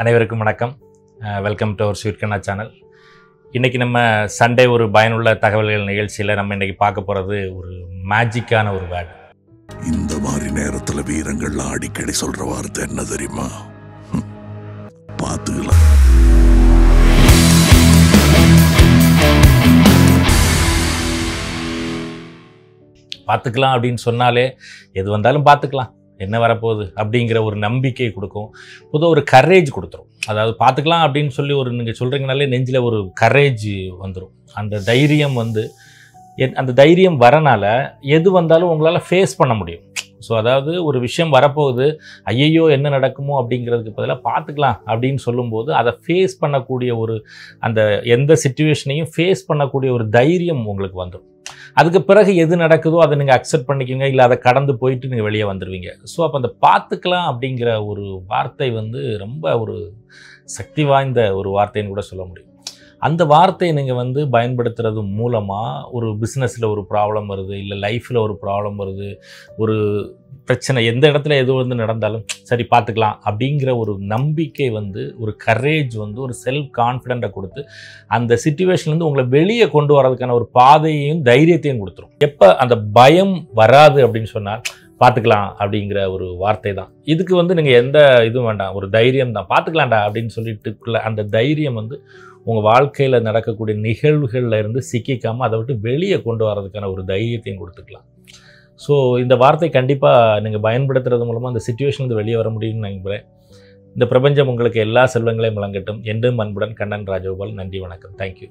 அனைவருக்கும் வணக்கம். Welcome to our sweet Kanna channel. இன்றைக்கி நம்ம சண்டே ஒரு பயனுள்ள தகவல்கள் நிகழ்ச்சியில் நம்ம இன்றைக்கி பார்க்க போகிறது ஒரு மேஜிக்கான ஒரு வேர்டு. இந்த மாதிரி நேரத்தில் வீரங்கள்லாம் அடிக்கடி சொல்கிற வார்த்தை என்ன தெரியுமா? பார்த்துக்கலாம். பார்த்துக்கலாம் அப்படின்னு சொன்னாலே எது வந்தாலும் பார்த்துக்கலாம், என்ன வரப்போகுது அப்படிங்கிற ஒரு நம்பிக்கை கொடுக்கும், பொதுவாக ஒரு கரேஜ் கொடுத்துரும். அதாவது பார்த்துக்கலாம் அப்படின்னு சொல்லி ஒரு நீங்கள் சொல்கிறீங்கனாலே நெஞ்சில் ஒரு கரேஜ் வந்துடும். அந்த தைரியம் அந்த தைரியம் வரனால எது வந்தாலும் உங்களால் ஃபேஸ் பண்ண முடியும். ஸோ அதாவது ஒரு விஷயம் வரப்போகுது, ஐயையோ என்ன நடக்குமோ அப்படிங்கிறதுக்கு பதிலாக பார்த்துக்கலாம் அப்படின்னு சொல்லும்போது அதை ஃபேஸ் பண்ணக்கூடிய அந்த எந்த சிச்சுவேஷனையும் ஃபேஸ் பண்ணக்கூடிய ஒரு தைரியம் உங்களுக்கு வந்துடும். அதுக்கு பிறகு எது நடக்குதோ அதை நீங்கள் அக்செப்ட் பண்ணிக்கோங்க, இல்லை அதை கடந்து போயிட்டு நீங்கள் வெளியே வந்துடுவீங்க. ஸோ அப்போ அந்த பார்த்துக்கலாம் அப்படிங்கிற ஒரு வார்த்தை ரொம்ப ஒரு சக்தி வாய்ந்த ஒரு வார்த்தைன்னு கூட சொல்ல முடியும். அந்த வார்த்தையை நீங்கள் பயன்படுத்துறது மூலமாக ஒரு பிஸ்னஸில் ஒரு ப்ராப்ளம் வருது, இல்லை லைஃப்பில் ஒரு ப்ராப்ளம் வருது, ஒரு பிரச்சனை எந்த இடத்துல எது நடந்தாலும் சரி பார்த்துக்கலாம் அப்படிங்கிற ஒரு நம்பிக்கை ஒரு கரேஜ் ஒரு செல்ஃப் கான்ஃபிடென்ட்டை கொடுத்து அந்த சிச்சுவேஷன்லேருந்து உங்களை வெளியே கொண்டு வரதுக்கான ஒரு பாதையையும் தைரியத்தையும் கொடுத்துரும். எப்போ அந்த பயம் வராது அப்படின்னு சொன்னால் பார்த்துக்கலாம் அப்படிங்கிற ஒரு வார்த்தை தான். இதுக்கு நீங்கள் எந்த இதுவும் வேண்டாம், ஒரு தைரியம் தான், பார்த்துக்கலாம்டா அப்படின்னு சொல்லிட்டுக்குள்ள அந்த தைரியம் உங்கள் வாழ்க்கையில் நடக்கக்கூடிய நிகழ்வுகளில் இருந்து சிக்கிக்காமல் அதை விட்டு வெளியே கொண்டு வரதுக்கான ஒரு தைரியத்தையும் கொடுத்துக்கலாம். ஸோ இந்த வார்த்தை கண்டிப்பாக நீங்கள் பயன்படுத்துறது மூலமாக அந்த சிச்சுவேஷன் வெளியே வர முடியும்னு நினைக்கிறேன். இந்த பிரபஞ்சம் உங்களுக்கு எல்லா செல்வங்களையும் வழங்கட்டும். என்றும் அன்புடன் கண்ணன் ராஜகோபால். நன்றி, வணக்கம். தேங்க்யூ.